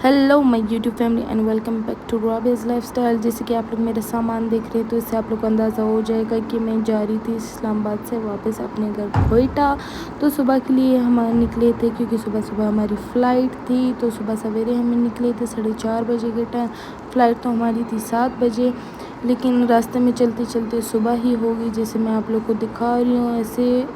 Hello my YouTube family and welcome back to Robbie's lifestyle. जैसे कि आप लोग मेरा सामान देख रहे हैं तो इससे आप लोग को अंदाज़ा हो जाएगा कि मैं जा रही थी इस्लामाबाद से वापस अपने घर कोयटा। तो सुबह के लिए हम निकले थे क्योंकि सुबह सुबह हमारी फ़्लाइट थी। तो सुबह सवेरे हम निकले थे 4:30 बजे के टाइम। फ़्लाइट तो हमारी थी 7 बजे, लेकिन रास्ते में चलते चलते सुबह ही हो गई, जैसे मैं आप लोग को दिखा रही हूँ ऐसे।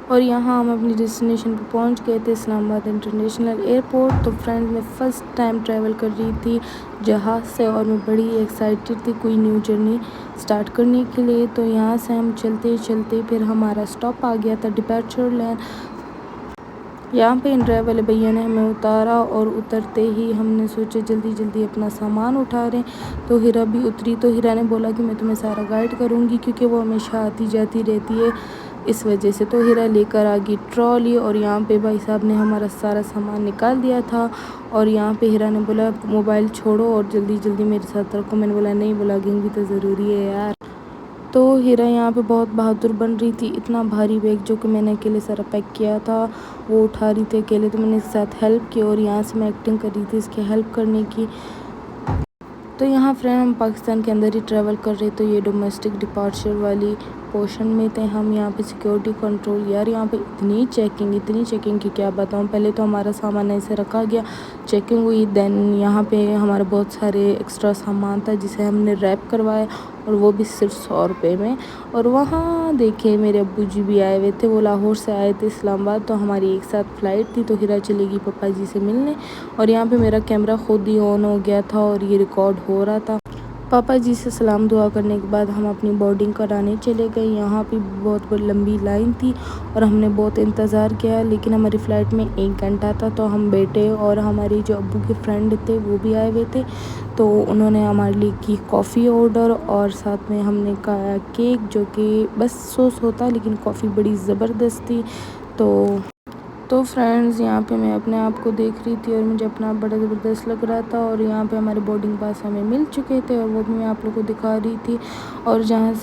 और यहाँ हम अपनी डेस्टिनेशन पर पहुँच गए थे, इस्लामाबाद इंटरनेशनल एयरपोर्ट। तो फ्रेंड्स, मैं फ़र्स्ट टाइम ट्रैवल कर रही थी जहाज़ से और मैं बड़ी एक्साइटेड थी कोई न्यू जर्नी स्टार्ट करने के लिए। तो यहाँ से हम चलते चलते फिर हमारा स्टॉप आ गया था डिपार्चर लैंड। यहाँ पे इन ड्राइवर वाले भैया ने हमें उतारा और उतरते ही हमने सोचा जल्दी जल्दी अपना सामान उठा रहे। तो हीरा भी उतरी। तो हीरा ने बोला कि मैं तुम्हें सारा गाइड करूँगी, क्योंकि वो हमेशा आती जाती रहती है इस वजह से। तो हीरा लेकर आ गई ट्रॉली और यहाँ पे भाई साहब ने हमारा सारा सामान निकाल दिया था। और यहाँ पे हीरा ने बोला मोबाइल छोड़ो और जल्दी जल्दी मेरे साथ रखो। मैंने बोला नहीं, ब्लॉगिंग भी तो ज़रूरी है यार। तो हीरा यहाँ पे बहुत बहादुर बन रही थी। इतना भारी बैग जो कि मैंने अकेले सारा पैक किया था वो उठा रही थी अकेले। तो मैंने इसके साथ हेल्प की और यहाँ से मैं एक्टिंग कर रही थी इसकी हेल्प करने की। तो यहाँ फ्रेंड हम पाकिस्तान के अंदर ही ट्रैवल कर रहे, तो ये डोमेस्टिक डिपार्चर वाली पोर्शन में थे हम। यहाँ पे सिक्योरिटी कंट्रोल, यार यहाँ पे इतनी चेकिंग कि क्या बताऊँ। पहले तो हमारा सामान ऐसे रखा गया, चेकिंग हुई, देन यहाँ पे हमारा बहुत सारे एक्स्ट्रा सामान था जिसे हमने रैप करवाया और वो भी सिर्फ 100 रुपये में। और वहाँ देखे मेरे अब्बू जी भी आए हुए थे, वो लाहौर से आए थे इस्लामाबाद। तो हमारी एक साथ फ़्लाइट थी। तो हीरा चलेगी पापा जी से मिलने और यहाँ पे मेरा कैमरा खुद ही ऑन हो गया था और ये रिकॉर्ड हो रहा था। पापा जी से सलाम दुआ करने के बाद हम अपनी बोर्डिंग कराने चले गए। यहाँ पे बहुत बड़ी लंबी लाइन थी और हमने बहुत इंतज़ार किया, लेकिन हमारी फ़्लाइट में 1 घंटा था। तो हम बैठे और हमारे जो अब्बू के फ्रेंड थे वो भी आए हुए थे। तो उन्होंने हमारे लिए की कॉफ़ी ऑर्डर और साथ में हमने खाया केक, जो कि बस सॉस होता लेकिन कॉफ़ी बड़ी ज़बरदस्त थी। तो फ्रेंड्स, यहाँ पे मैं अपने आप को देख रही थी और मुझे अपना आप बड़ा ज़बरदस्त लग रहा था। और यहाँ पे हमारे बोर्डिंग पास हमें मिल चुके थे और वो भी मैं आप लोग को दिखा रही थी। और यहाँ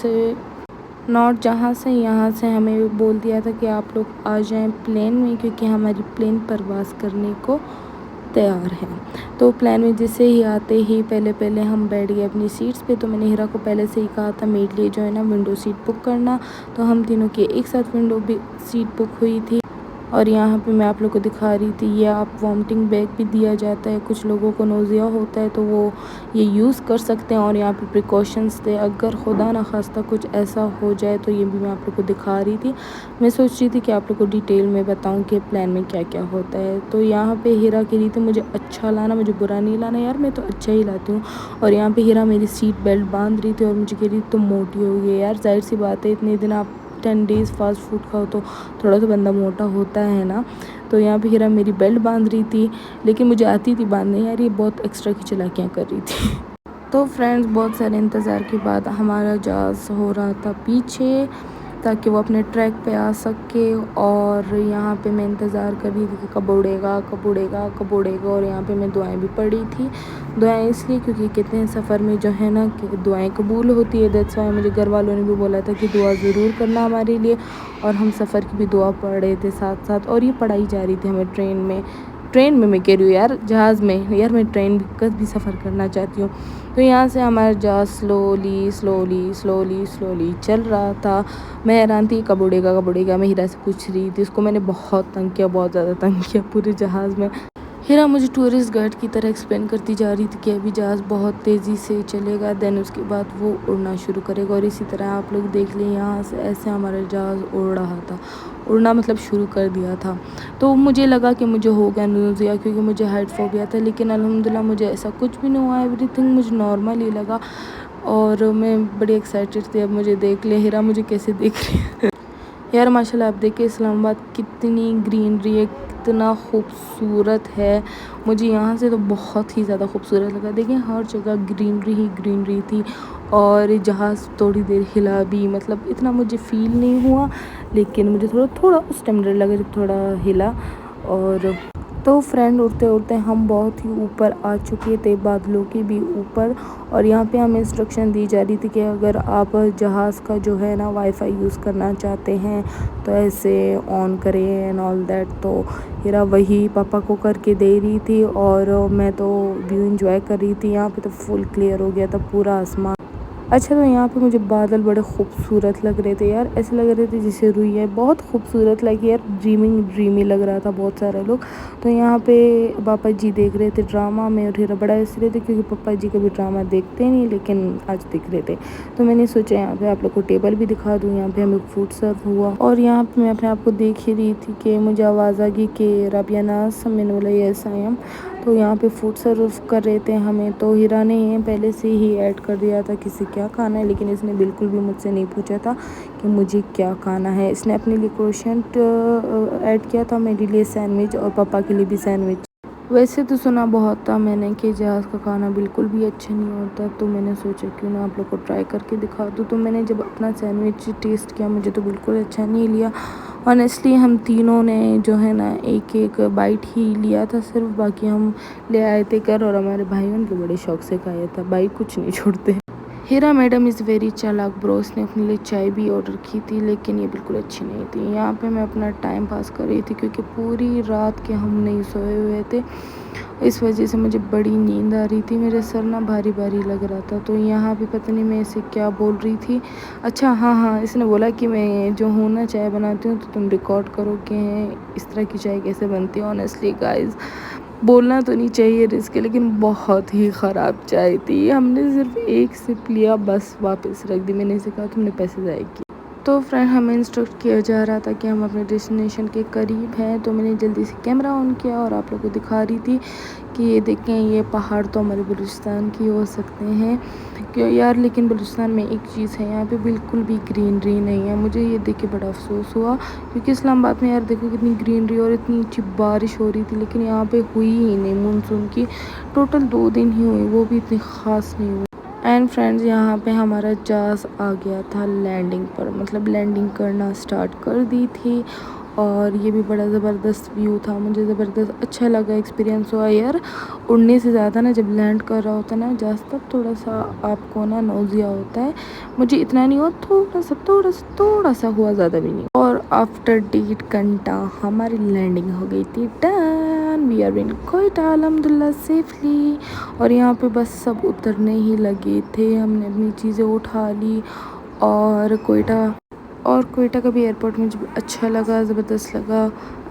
से यहाँ से हमें बोल दिया था कि आप लोग आ जाएं प्लेन में, क्योंकि हमारी प्लेन परवाज़ करने को तैयार है। तो प्लेन में जैसे ही आते ही पहले हम बैठ गए अपनी सीट्स पे। तो मैंने हीरा को पहले से ही कहा था मेरे लिए जो है ना विंडो सीट बुक करना। तो हम तीनों की एक साथ विंडो भी सीट बुक हुई थी। और यहाँ पे मैं आप लोग को दिखा रही थी, ये आप वॉमिटिंग बैग भी दिया जाता है, कुछ लोगों को नोज़िया होता है तो वो ये यूज़ कर सकते हैं। और यहाँ पे प्रिकॉशंस थे, अगर खुदा ना खास्ता कुछ ऐसा हो जाए तो ये भी मैं आप लोग को दिखा रही थी। मैं सोच रही थी कि आप लोग को डिटेल में बताऊँ कि प्लान में क्या क्या होता है। तो यहाँ पे हीरा कह रही थी मुझे अच्छा लाना, मुझे बुरा नहीं लाना। यार मैं तो अच्छा ही लाती हूँ। और यहाँ पे हीरा मेरी सीट बेल्ट बांध रही थी और मुझे कह रही तुम मोटी हो गई। यार जाहिर सी बात है, इतने दिन आप 10 डेज़ फास्ट फूड खाओ तो थोड़ा तो बंदा मोटा होता है ना। तो यहाँ पे हीरा मेरी बेल्ट बांध रही थी, लेकिन मुझे आती थी बांधने। यार ये बहुत एक्स्ट्रा की चालाकियाँ कर रही थी। तो फ्रेंड्स, बहुत सारे इंतज़ार के बाद हमारा जहाज़ हो रहा था पीछे, ताकि वो अपने ट्रैक पे आ सके। और यहाँ पे मैं इंतज़ार कर रही थी कि कब उड़ेगा। और यहाँ पे मैं दुआएं भी पढ़ी थी। दुआएं इसलिए क्योंकि कहते हैं सफ़र में जो है ना कि दुआएं कबूल होती है। दैट्स वाई मुझे घर वालों ने भी बोला था कि दुआ ज़रूर करना हमारे लिए। और हम सफ़र की भी दुआ पढ़ रहे थे साथ साथ। और ये पढ़ाई जा रही थी हमें ट्रेन में मैं कह रही हूँ यार, जहाज़ में। यार मैं ट्रेन भी सफ़र करना चाहती हूँ। तो यहाँ से हमारा जहाज़ स्लोली चल रहा था। मैं हैरान थी कब उड़ेगा। मैं हीरा से पूछ रही थी, उसको मैंने बहुत तंग किया, बहुत ज़्यादा तंग किया पूरे जहाज़ में। हीरा मुझे टूरिस्ट गाइड की तरह एक्सप्लेन करती जा रही थी कि अभी जहाज़ बहुत तेज़ी से चलेगा, देन उसके बाद वो उड़ना शुरू करेगा। और इसी तरह आप लोग देख लें, यहाँ से ऐसे हमारा जहाज़ उड़ रहा था, उड़ना मतलब शुरू कर दिया था। तो मुझे लगा कि मुझे हो गया नोज़िया, क्योंकि मुझे हाइट फोबिया था। लेकिन अल्हम्दुलिल्लाह मुझे ऐसा कुछ भी नहीं हुआ, एवरीथिंग मुझे नॉर्मल ही लगा। और मैं बड़ी एक्साइटेड थी। अब मुझे देख ले हीरा मुझे कैसे देख रही है। यार माशाल्लाह, आप देखिए इस्लामाबाद कितनी ग्रीनरी है, कितना खूबसूरत है। मुझे यहाँ से तो बहुत ही ज़्यादा खूबसूरत लगा। देखिए हर जगह ग्रीनरी ही ग्रीनरी थी। और जहाज़ थोड़ी देर हिला भी, मतलब इतना मुझे फ़ील नहीं हुआ, लेकिन मुझे थोड़ा उस टाइम डर लगा जब थोड़ा हिला। और تو فرینڈ اڑتے اڑتے ہم بہت ہی اوپر آ چکے تھے، بادلوں کے بھی اوپر، اور یہاں پہ ہمیں انسٹرکشن دی جا رہی تھی کہ اگر آپ جہاز کا جو ہے نا وائی فائی یوز کرنا چاہتے ہیں تو ایسے آن کریں اینڈ آل دیٹ. تو ہیرا وہی پاپا کو کر کے دے رہی تھی اور میں تو ویو انجوائے کر رہی تھی. یہاں پہ تو فل کلیئر ہو گیا تھا پورا آسمان. اچھا تو یہاں پہ مجھے بادل بڑے خوبصورت لگ رہے تھے یار، ایسے لگ رہے تھے جیسے روئی ہے، بہت خوبصورت لگی یار، ڈریمی لگ رہا تھا بہت سارے لوگ. تو یہاں پہ پاپا جی دیکھ رہے تھے ڈرامہ میں، اور بڑا اس لیے تھے کیونکہ پاپا جی کبھی ڈرامہ دیکھتے نہیں، لیکن آج دیکھ رہے تھے. تو میں نے سوچا یہاں پہ آپ لوگ کو ٹیبل بھی دکھا دوں. یہاں پہ ہمیں فوڈ سرو ہوا، اور یہاں پہ میں اپنے آپ کو دیکھ ہی رہی تھی کہ مجھے آواز آ گئی کہ رابعہ ناز میں نے بولا یس آئی ایم. تو یہاں پہ فوڈ سرو کر رہے تھے ہمیں. تو ہیرا نے پہلے سے ہی ایڈ کر دیا تھا کسی کیا کھانا ہے، لیکن اس نے بالکل بھی مجھ سے نہیں پوچھا تھا کہ مجھے کیا کھانا ہے. اس نے اپنے لیے کروشنٹ ایڈ کیا تھا، میرے لیے سینڈوچ اور پاپا کے لیے بھی سینڈوچ. ویسے تو سنا بہت تھا میں نے کہ جہاز کا کھانا بالکل بھی اچھا نہیں ہوتا، تو میں نے سوچا کیوں نہ آپ لوگ کو ٹرائی کر کے دکھا دوں. تو میں نے جب اپنا سینڈوچ ٹیسٹ کیا مجھے تو بالکل اچھا نہیں لیا. آنیسٹلی ہم تینوں نے جو ہے نا ایک بائٹ ہی لیا تھا صرف، باقی ہم لے آئے تھے گھر، اور ہمارے بھائی ان کے بڑے شوق سے کھایا تھا. بھائی کچھ نہیں چھوڑتے. ہیرا میڈم از ویری چالاک برو. اس نے اپنے لیے چائے بھی آرڈر کی تھی لیکن یہ بالکل اچھی نہیں تھی. یہاں پہ میں اپنا ٹائم پاس کر رہی تھی کیونکہ پوری رات کے ہم نہیں سوئے ہوئے تھے، اس وجہ سے مجھے بڑی نیند آ رہی تھی، میرے سر نا بھاری بھاری لگ رہا تھا. تو یہاں پہ پتہ نہیں میں اسے کیا بول رہی تھی. اچھا ہاں اس نے بولا کہ میں جو ہوں نا چائے بناتی ہوں تو تم ریکارڈ کرو کہ اس طرح کی چائے کیسے بنتی ہے. آنیسٹلی گائز بولنا تو نہیں چاہیے رسک، لیکن بہت ہی خراب چائے تھی. ہم نے صرف ایک سپ لیا بس واپس رکھ دی. میں نے اسے کہا تم نے پیسے ضائع کیے. تو فرینڈ ہمیں انسٹرکٹ کیا جا رہا تھا کہ ہم اپنے ڈیسٹینیشن کے قریب ہیں. تو میں نے جلدی سے کیمرہ آن کیا اور آپ لوگوں کو دکھا رہی تھی کہ یہ دیکھیں یہ پہاڑ تو ہمارے بلوچستان کی ہو سکتے ہیں کیوں یار. لیکن بلوچستان میں ایک چیز ہے، یہاں پہ بالکل بھی گرینری نہیں ہے. مجھے یہ دیکھ کے بڑا افسوس ہوا کیونکہ اسلام آباد میں یار دیکھو کتنی گرینری اور اتنی اچھی بارش ہو رہی تھی، لیکن یہاں پہ ہوئی ہی نہیں. مونسون کی ٹوٹل 2 دن ہی ہوئی، وہ بھی اتنی خاص نہیں ہوئی. اینڈ فرینڈز یہاں پہ ہمارا جہاز آ گیا تھا لینڈنگ پر، مطلب لینڈنگ کرنا سٹارٹ کر دی تھی. اور یہ بھی بڑا زبردست ویو تھا، مجھے زبردست اچھا لگا، ایکسپیرینس ہوا یار. اڑنے سے زیادہ نا جب لینڈ کر رہا ہوتا ہے نا جہاز تب تھوڑا سا آپ کو نا نوزیا ہوتا ہے. مجھے اتنا نہیں ہوا، تھوڑا سا ہوا، زیادہ بھی نہیں. اور آفٹر 1.5 گھنٹہ ہماری لینڈنگ ہو گئی تھی. Done we are in Quetta الحمدللہ سیفلی. اور یہاں پہ بس سب اترنے ہی لگے تھے، ہم نے اپنی چیزیں اٹھا لی. اور کوئٹہ کا بھی ایئرپورٹ مجھے اچھا لگا، زبردست لگا.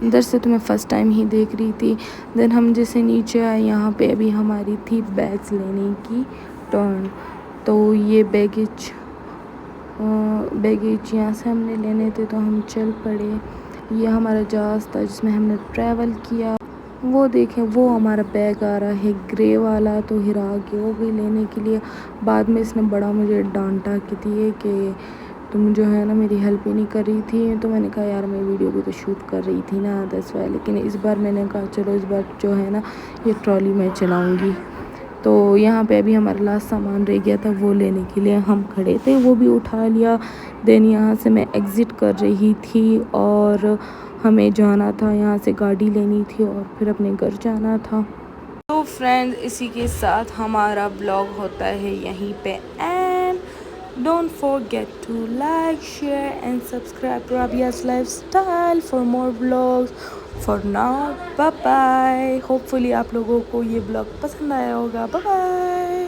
اندر سے تو میں فرسٹ ٹائم ہی دیکھ رہی تھی. دین ہم جیسے نیچے آئے یہاں پہ ابھی ہماری تھی بیگز لینے کی ٹرن. تو یہ بیگیج یہاں سے ہم نے لینے تھے تو ہم چل پڑے. یہ ہمارا جہاز تھا جس میں ہم نے ٹریول کیا. وہ دیکھیں وہ ہمارا بیگ آ رہا ہے گرے والا. تو ہیرا آگے ہو گئی لینے کے لیے. بعد میں اس نے بڑا مجھے ڈانٹا کہ تم جو ہے نا میری ہیلپ ہی نہیں کر رہی تھی. تو میں نے کہا یار میں ویڈیو بھی تو شوٹ کر رہی تھی نا دیٹس وائی. لیکن اس بار میں نے کہا چلو اس بار جو ہے نا یہ ٹرالی میں چلاؤں گی. تو یہاں پہ ابھی ہمارا لاسٹ سامان رہ گیا تھا، وہ لینے کے لیے ہم کھڑے تھے، وہ بھی اٹھا لیا. دین یہاں سے میں ایگزٹ کر رہی تھی اور ہمیں جانا تھا، یہاں سے گاڑی لینی تھی اور پھر اپنے گھر جانا تھا. تو فرینڈز اسی کے ساتھ ہمارا بلاگ ہوتا ہے یہیں پہ and. Don't forget to like, share and subscribe to Rabia's Lifestyle for more vlogs. For now, bye bye. Hopefully آپ لوگوں کو یہ بلاگ پسند آیا ہوگا. Bye bye.